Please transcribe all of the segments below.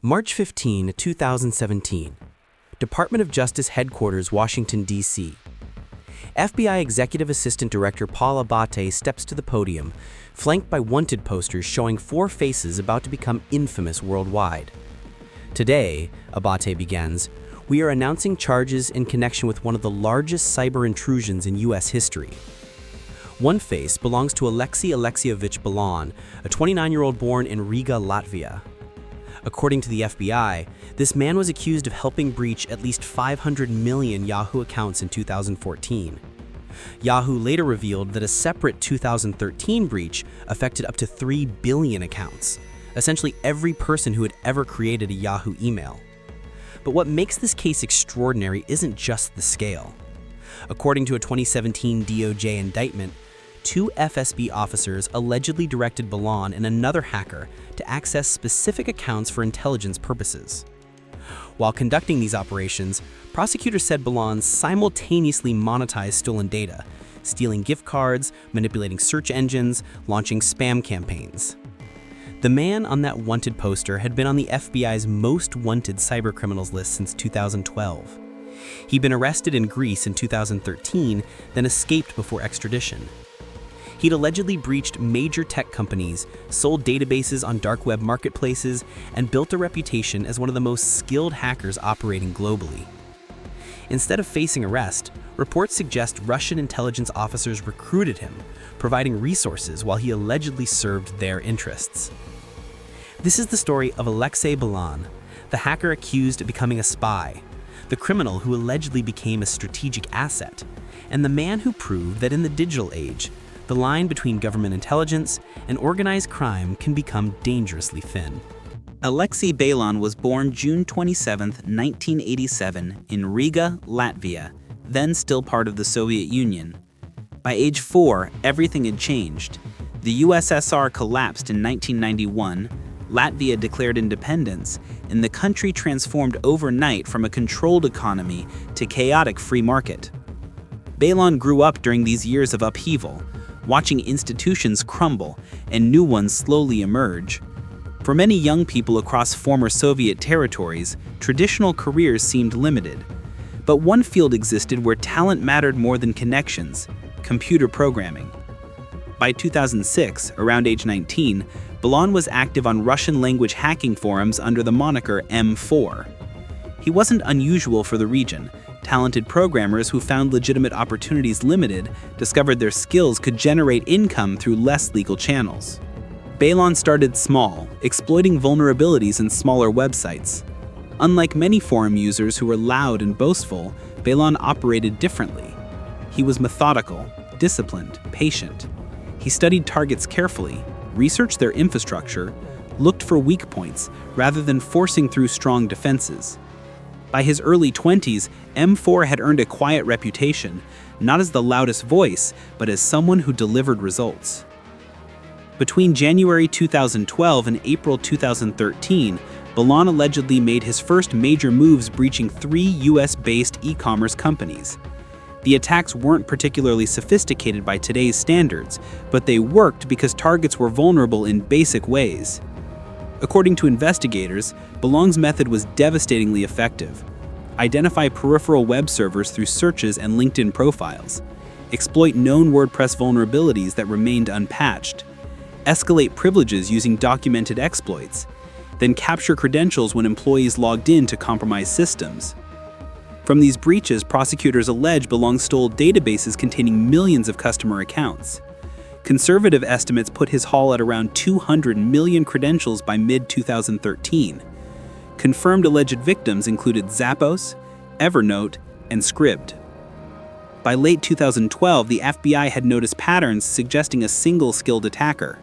March 15, 2017. Department of Justice Headquarters, Washington, D.C. FBI Executive Assistant Director Paul Abate steps to the podium, flanked by wanted posters showing four faces about to become infamous worldwide. Today, Abate begins, we are announcing charges in connection with one of the largest cyber intrusions in U.S. history. One face belongs to Alexey Belan, a 29-year-old born in Riga, Latvia. According to the FBI, this man was accused of helping breach at least 500 million Yahoo accounts in 2014. Yahoo later revealed that a separate 2013 breach affected up to 3 billion accounts, essentially every person who had ever created a Yahoo email. But what makes this case extraordinary isn't just the scale. According to a 2017 DOJ indictment, 2 FSB officers allegedly directed Belan and another hacker to access specific accounts for intelligence purposes. While conducting these operations, prosecutors said Belan simultaneously monetized stolen data, stealing gift cards, manipulating search engines, launching spam campaigns. The man on that wanted poster had been on the FBI's most wanted cybercriminals list since 2012. He'd been arrested in Greece in 2013, then escaped before extradition. He'd allegedly breached major tech companies, sold databases on dark web marketplaces, and built a reputation as one of the most skilled hackers operating globally. Instead of facing arrest, reports suggest Russian intelligence officers recruited him, providing resources while he allegedly served their interests. This is the story of Alexey Belan, the hacker accused of becoming a spy, the criminal who allegedly became a strategic asset, and the man who proved that in the digital age, the line between government intelligence and organized crime can become dangerously thin. Alexey Belan was born June 27, 1987, in Riga, Latvia, then still part of the Soviet Union. By age 4, everything had changed. The USSR collapsed in 1991, Latvia declared independence, and the country transformed overnight from a controlled economy to chaotic free market. Belan grew up during these years of upheaval, watching institutions crumble and new ones slowly emerge. For many young people across former Soviet territories, traditional careers seemed limited. But one field existed where talent mattered more than connections: computer programming. By 2006, around age 19, Belan was active on Russian-language hacking forums under the moniker M4. He wasn't unusual for the region. Talented programmers who found legitimate opportunities limited discovered their skills could generate income through less legal channels. Belan started small, exploiting vulnerabilities in smaller websites. Unlike many forum users who were loud and boastful, Belan operated differently. He was methodical, disciplined, patient. He studied targets carefully, researched their infrastructure, looked for weak points rather than forcing through strong defenses. By his early 20s, M4 had earned a quiet reputation, not as the loudest voice, but as someone who delivered results. Between January 2012 and April 2013, Belan allegedly made his first major moves, breaching 3 US-based e-commerce companies. The attacks weren't particularly sophisticated by today's standards, but they worked because targets were vulnerable in basic ways. According to investigators, Belan's method was devastatingly effective. Identify peripheral web servers through searches and LinkedIn profiles. Exploit known WordPress vulnerabilities that remained unpatched. Escalate privileges using documented exploits. Then capture credentials when employees logged in to compromise systems. From these breaches, prosecutors allege Belan stole databases containing millions of customer accounts. Conservative estimates put his haul at around 200 million credentials by mid-2013. Confirmed alleged victims included Zappos, Evernote, and Scribd. By late 2012, the FBI had noticed patterns suggesting a single skilled attacker.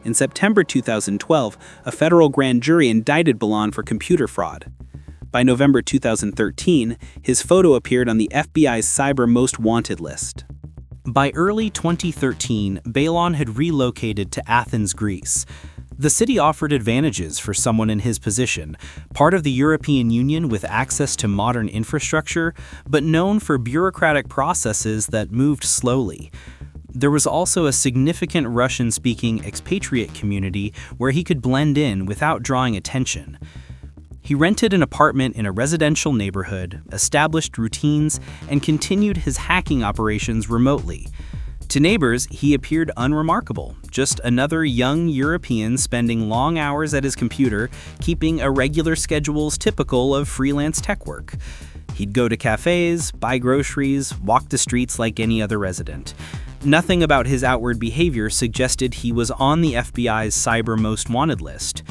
In September 2012, a federal grand jury indicted Belan for computer fraud. By November 2013, his photo appeared on the FBI's Cyber Most Wanted list. By early 2013, Belan had relocated to Athens, Greece. The city offered advantages for someone in his position, part of the European Union with access to modern infrastructure, but known for bureaucratic processes that moved slowly. There was also a significant Russian-speaking expatriate community where he could blend in without drawing attention. He rented an apartment in a residential neighborhood, established routines, and continued his hacking operations remotely. To neighbors, he appeared unremarkable, just another young European spending long hours at his computer, keeping irregular schedules typical of freelance tech work. He'd go to cafes, buy groceries, walk the streets like any other resident. Nothing about his outward behavior suggested he was on the FBI's Cyber Most Wanted list.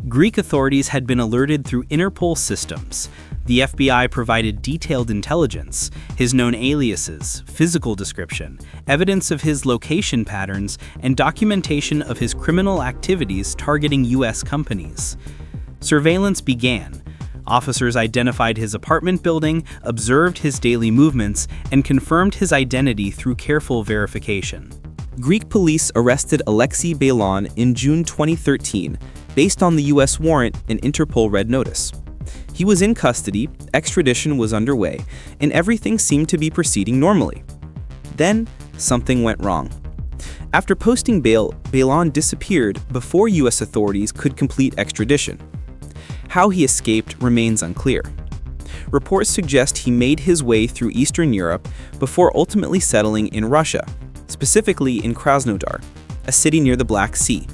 Greek authorities had been alerted through Interpol systems. The FBI provided detailed intelligence, his known aliases, physical description, evidence of his location patterns, and documentation of his criminal activities targeting U.S. companies. Surveillance began. Officers identified his apartment building, observed his daily movements, and confirmed his identity through careful verification. Greek police arrested Alexey Belan in June 2013 based on the U.S. warrant and Interpol Red Notice. He was in custody, extradition was underway, and everything seemed to be proceeding normally. Then, something went wrong. After posting bail, Belan disappeared before U.S. authorities could complete extradition. How he escaped remains unclear. Reports suggest he made his way through Eastern Europe before ultimately settling in Russia, specifically in Krasnodar, a city near the Black Sea.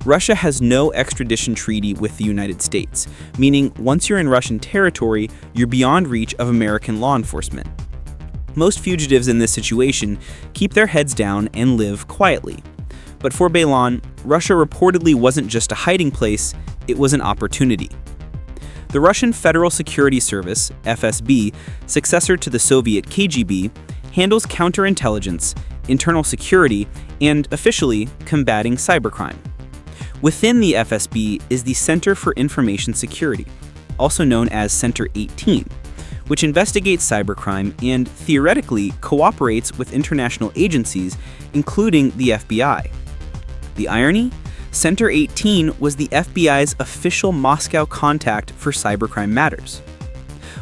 Russia has no extradition treaty with the United States, meaning once you're in Russian territory, you're beyond reach of American law enforcement. Most fugitives in this situation keep their heads down and live quietly. But for Belan, Russia reportedly wasn't just a hiding place, it was an opportunity. The Russian Federal Security Service, FSB, successor to the Soviet KGB, handles counterintelligence, internal security, and, officially, combating cybercrime. Within the FSB is the Center for Information Security, also known as Center 18, which investigates cybercrime and, theoretically, cooperates with international agencies, including the FBI. The irony? Center 18 was the FBI's official Moscow contact for cybercrime matters.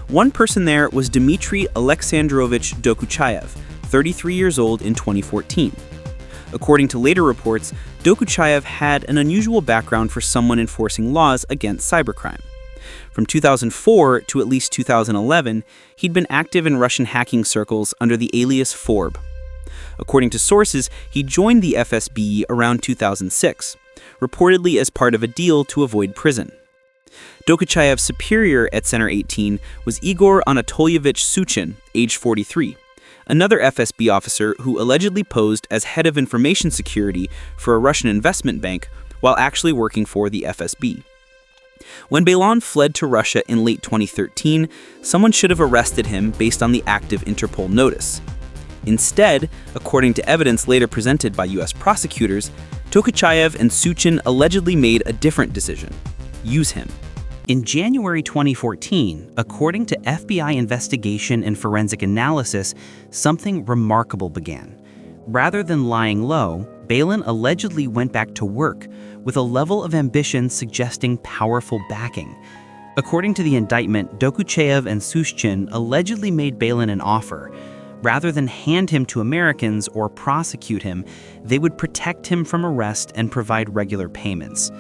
One person there was Dmitry Alexandrovich Dokuchayev, 33 years old in 2014. According to later reports, Dokuchayev had an unusual background for someone enforcing laws against cybercrime. From 2004 to at least 2011, he'd been active in Russian hacking circles under the alias Forb. According to sources, he joined the FSB around 2006, reportedly as part of a deal to avoid prison. Dokuchayev's superior at Center 18 was Igor Anatolyevich Suchin, age 43. Another FSB officer who allegedly posed as head of information security for a Russian investment bank while actually working for the FSB. When Belan fled to Russia in late 2013, someone should have arrested him based on the active Interpol notice. Instead, according to evidence later presented by U.S. prosecutors, Dokuchayev and Suchin allegedly made a different decision: use him. In January 2014, according to FBI investigation and forensic analysis, something remarkable began. Rather than lying low, Belan allegedly went back to work with a level of ambition suggesting powerful backing. According to the indictment, Dokuchayev and Suchin allegedly made Belan an offer. Rather than hand him to Americans or prosecute him, they would protect him from arrest and provide regular payments.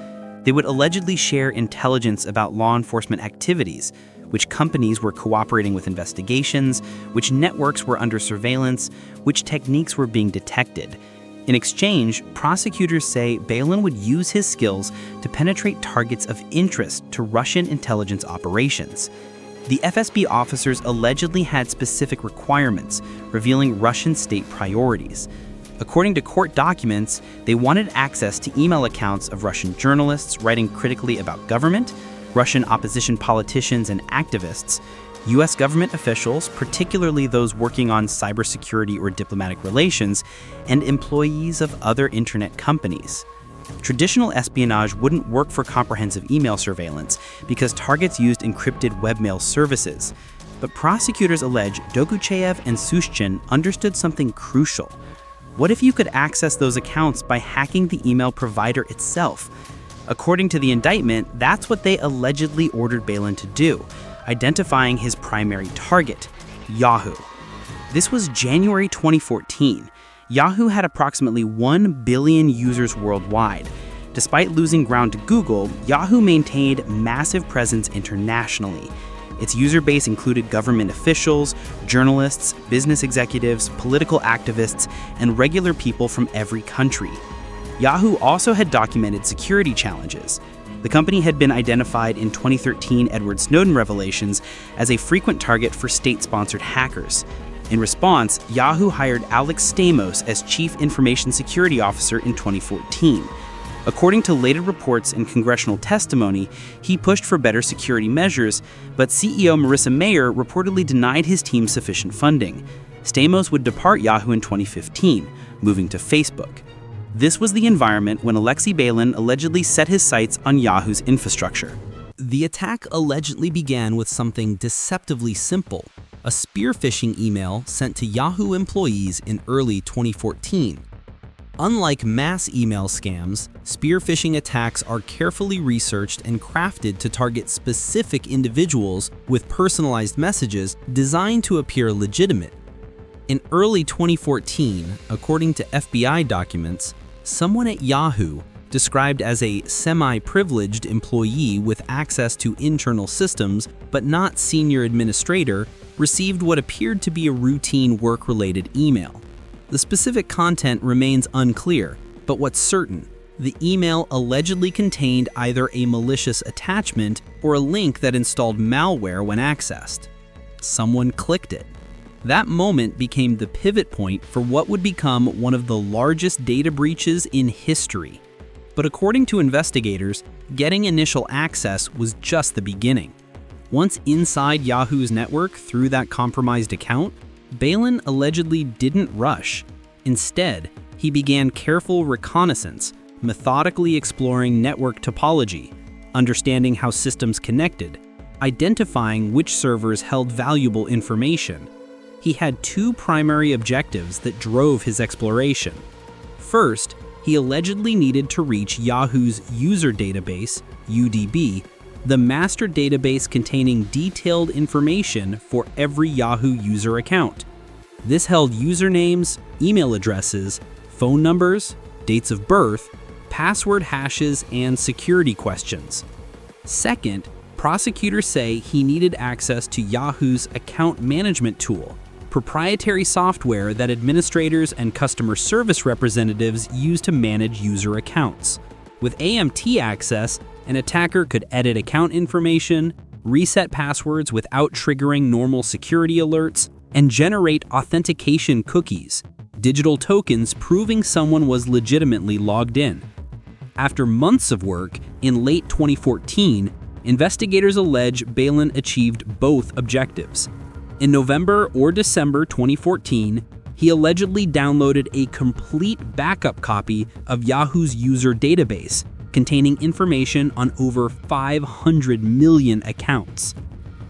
They would allegedly share intelligence about law enforcement activities, which companies were cooperating with investigations, which networks were under surveillance, which techniques were being detected. In exchange, prosecutors say Belan would use his skills to penetrate targets of interest to Russian intelligence operations. The FSB officers allegedly had specific requirements, revealing Russian state priorities. According to court documents, they wanted access to email accounts of Russian journalists writing critically about government, Russian opposition politicians and activists, U.S. government officials, particularly those working on cybersecurity or diplomatic relations, and employees of other internet companies. Traditional espionage wouldn't work for comprehensive email surveillance because targets used encrypted webmail services. But prosecutors allege Dokuchayev and Suchin understood something crucial. What if you could access those accounts by hacking the email provider itself? According to the indictment, that's what they allegedly ordered Belan to do, identifying his primary target, Yahoo. This was January 2014. Yahoo had approximately 1 billion users worldwide. Despite losing ground to Google, Yahoo maintained massive presence internationally. Its user base included government officials, journalists, business executives, political activists, and regular people from every country. Yahoo also had documented security challenges. The company had been identified in 2013 Edward Snowden revelations as a frequent target for state-sponsored hackers. In response, Yahoo hired Alexey as Chief Information Security Officer in 2014. According to later reports and congressional testimony, he pushed for better security measures, but CEO Marissa Mayer reportedly denied his team sufficient funding. Stamos would depart Yahoo in 2015, moving to Facebook. This was the environment when Alexey Belan allegedly set his sights on Yahoo's infrastructure. The attack allegedly began with something deceptively simple: a spear phishing email sent to Yahoo employees in early 2014. Unlike mass email scams, spear phishing attacks are carefully researched and crafted to target specific individuals with personalized messages designed to appear legitimate. In early 2014, according to FBI documents, someone at Yahoo, described as a semi-privileged employee with access to internal systems but not senior administrator, received what appeared to be a routine work-related email. The specific content remains unclear, but what's certain, the email allegedly contained either a malicious attachment or a link that installed malware when accessed. Someone clicked it. That moment became the pivot point for what would become one of the largest data breaches in history. But according to investigators, getting initial access was just the beginning. Once inside Yahoo's network through that compromised account, Belan allegedly didn't rush. Instead, he began careful reconnaissance, methodically exploring network topology, understanding how systems connected, identifying which servers held valuable information. He had two primary objectives that drove his exploration. First, he allegedly needed to reach Yahoo's user database, UDB, the master database containing detailed information for every Yahoo user account. This held usernames, email addresses, phone numbers, dates of birth, password hashes, and security questions. Second, prosecutors say he needed access to Yahoo's account management tool, proprietary software that administrators and customer service representatives use to manage user accounts. With AMT access, an attacker could edit account information, reset passwords without triggering normal security alerts, and generate authentication cookies, digital tokens proving someone was legitimately logged in. After months of work, in late 2014, investigators allege Belan achieved both objectives. In November or December 2014, he allegedly downloaded a complete backup copy of Yahoo's user database, containing information on over 500 million accounts.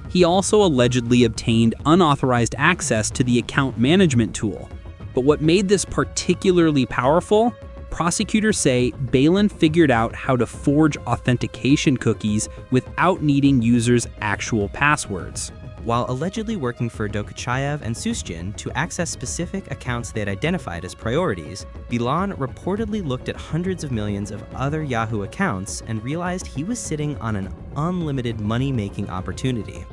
He also allegedly obtained unauthorized access to the account management tool. But what made this particularly powerful? Prosecutors say Belan figured out how to forge authentication cookies without needing users' actual passwords. While allegedly working for Dokuchayev and Susjin to access specific accounts they had identified as priorities, Belan reportedly looked at hundreds of millions of other Yahoo accounts and realized he was sitting on an unlimited money-making opportunity.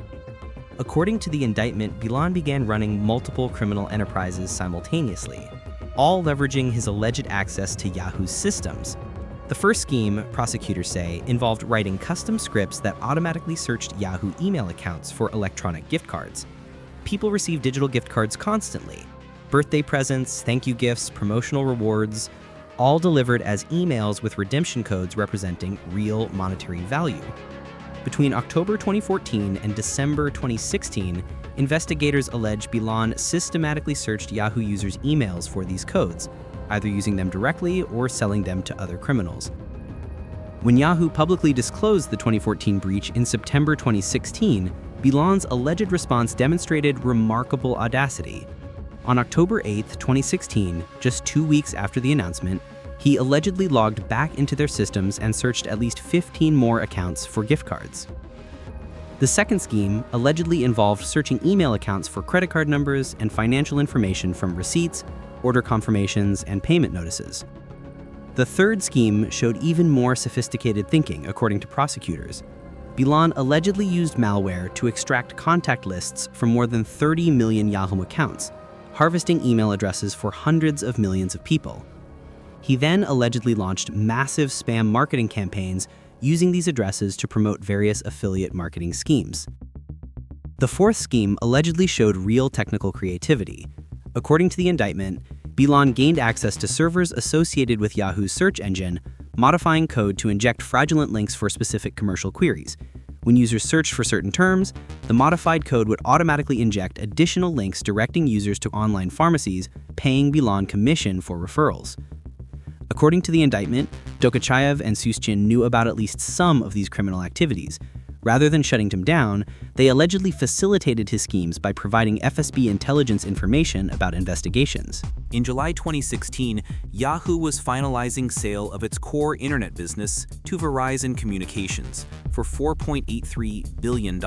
According to the indictment, Belan began running multiple criminal enterprises simultaneously, all leveraging his alleged access to Yahoo's systems. The first scheme, prosecutors say, involved writing custom scripts that automatically searched Yahoo email accounts for electronic gift cards. People receive digital gift cards constantly. Birthday presents, thank you gifts, promotional rewards, all delivered as emails with redemption codes representing real monetary value. Between October 2014 and December 2016, investigators allege Belan systematically searched Yahoo users' emails for these codes, either using them directly or selling them to other criminals. When Yahoo publicly disclosed the 2014 breach in September 2016, Belan's alleged response demonstrated remarkable audacity. On October 8, 2016, just 2 weeks after the announcement, he allegedly logged back into their systems and searched at least 15 more accounts for gift cards. The second scheme allegedly involved searching email accounts for credit card numbers and financial information from receipts, order confirmations, and payment notices. The third scheme showed even more sophisticated thinking, according to prosecutors. Belan allegedly used malware to extract contact lists from more than 30 million Yahoo accounts, harvesting email addresses for hundreds of millions of people. He then allegedly launched massive spam marketing campaigns using these addresses to promote various affiliate marketing schemes. The fourth scheme allegedly showed real technical creativity. According to the indictment, Belan gained access to servers associated with Yahoo's search engine, modifying code to inject fraudulent links for specific commercial queries. When users searched for certain terms, the modified code would automatically inject additional links directing users to online pharmacies, paying Belan commission for referrals. According to the indictment, Dokuchayev and Suschin knew about at least some of these criminal activities. Rather than shutting him down, they allegedly facilitated his schemes by providing FSB intelligence information about investigations. In July 2016, Yahoo was finalizing sale of its core internet business to Verizon Communications for $4.83 billion.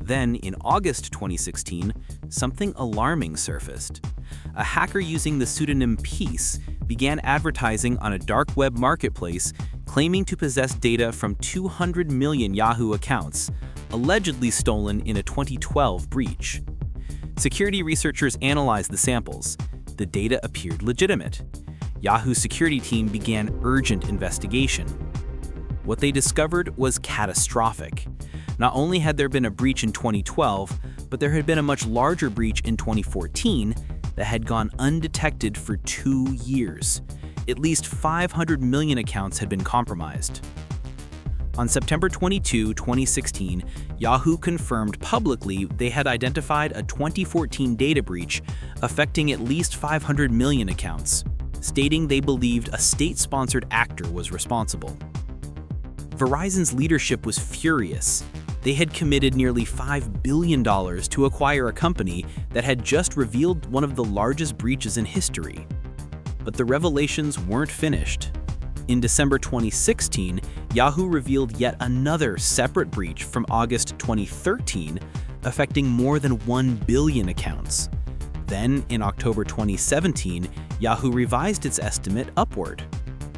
Then, in August 2016, something alarming surfaced. A hacker using the pseudonym Peace began advertising on a dark web marketplace claiming to possess data from 200 million Yahoo accounts, allegedly stolen in a 2012 breach. Security researchers analyzed the samples. The data appeared legitimate. Yahoo's security team began urgent investigation. What they discovered was catastrophic. Not only had there been a breach in 2012, but there had been a much larger breach in 2014 that had gone undetected for 2 years. At least 500 million accounts had been compromised. On September 22, 2016, Yahoo confirmed publicly they had identified a 2014 data breach affecting at least 500 million accounts, stating they believed a state-sponsored actor was responsible. Verizon's leadership was furious. They had committed nearly $5 billion to acquire a company that had just revealed one of the largest breaches in history. But the revelations weren't finished. In December 2016, Yahoo revealed yet another separate breach from August 2013, affecting more than 1 billion accounts. Then, in October 2017, Yahoo revised its estimate upward.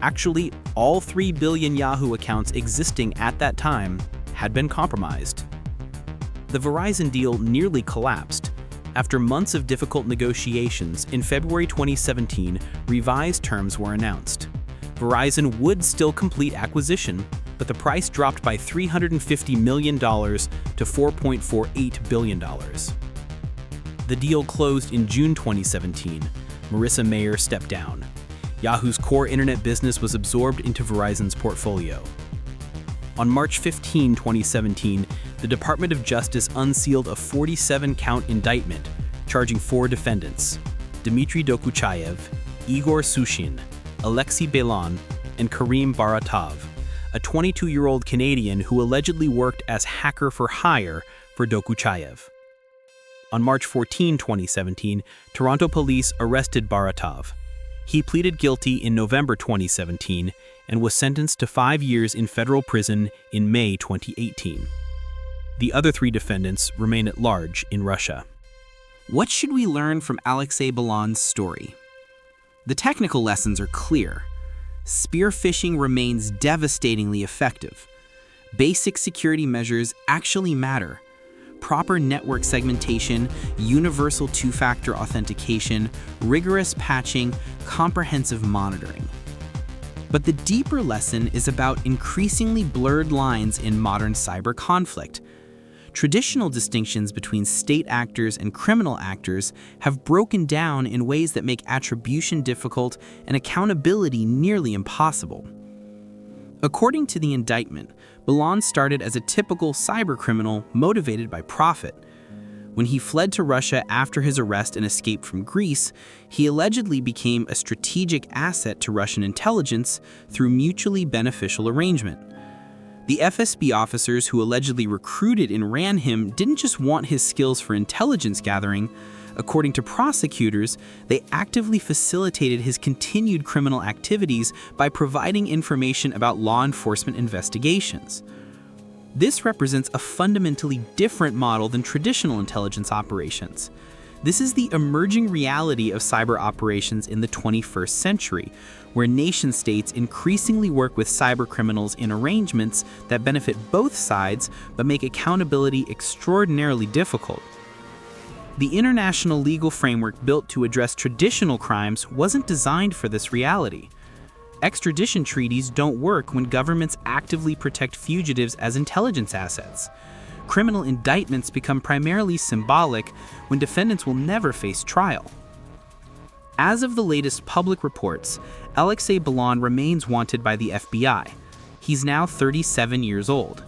Actually, all 3 billion Yahoo accounts existing at that time had been compromised. The Verizon deal nearly collapsed. After months of difficult negotiations, in February 2017, revised terms were announced. Verizon would still complete acquisition, but the price dropped by $350 million to $4.48 billion. The deal closed in June 2017. Marissa Mayer stepped down. Yahoo's core internet business was absorbed into Verizon's portfolio. On March 15, 2017, the Department of Justice unsealed a 47-count indictment charging 4 defendants: Dmitry Dokuchayev, Igor Suschin, Alexey Belan, and Karim Baratov, a 22-year-old Canadian who allegedly worked as hacker for hire for Dokuchayev. On March 14, 2017, Toronto police arrested Baratov. He pleaded guilty in November 2017 and was sentenced to 5 years in federal prison in May 2018. The other 3 defendants remain at large in Russia. What should we learn from Alexey Belan's story? The technical lessons are clear. Spear phishing remains devastatingly effective. Basic security measures actually matter. Proper network segmentation, universal two-factor authentication, rigorous patching, comprehensive monitoring. But the deeper lesson is about increasingly blurred lines in modern cyber conflict. Traditional distinctions between state actors and criminal actors have broken down in ways that make attribution difficult and accountability nearly impossible. According to the indictment, Belan started as a typical cybercriminal motivated by profit. When he fled to Russia after his arrest and escape from Greece, he allegedly became a strategic asset to Russian intelligence through mutually beneficial arrangement. The FSB officers who allegedly recruited and ran him didn't just want his skills for intelligence gathering. According to prosecutors, they actively facilitated his continued criminal activities by providing information about law enforcement investigations. This represents a fundamentally different model than traditional intelligence operations. This is the emerging reality of cyber operations in the 21st century, where nation-states increasingly work with cybercriminals in arrangements that benefit both sides but make accountability extraordinarily difficult. The international legal framework built to address traditional crimes wasn't designed for this reality. Extradition treaties don't work when governments actively protect fugitives as intelligence assets. Criminal indictments become primarily symbolic when defendants will never face trial. As of the latest public reports, Alexey Belan remains wanted by the FBI. He's now 37 years old.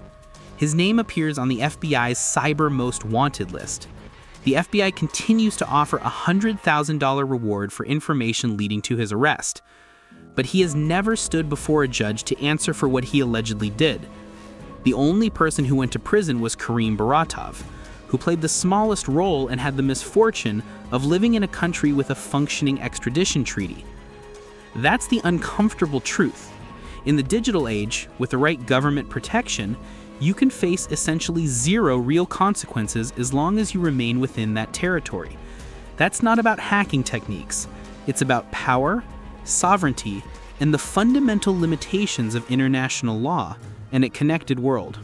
His name appears on the FBI's Cyber Most Wanted list. The FBI continues to offer a $100,000 reward for information leading to his arrest. But he has never stood before a judge to answer for what he allegedly did. The only person who went to prison was Karim Baratov, who played the smallest role and had the misfortune of living in a country with a functioning extradition treaty. That's the uncomfortable truth. In the digital age, with the right government protection, you can face essentially zero real consequences as long as you remain within that territory. That's not about hacking techniques. It's about power, sovereignty, and the fundamental limitations of international law and a connected world.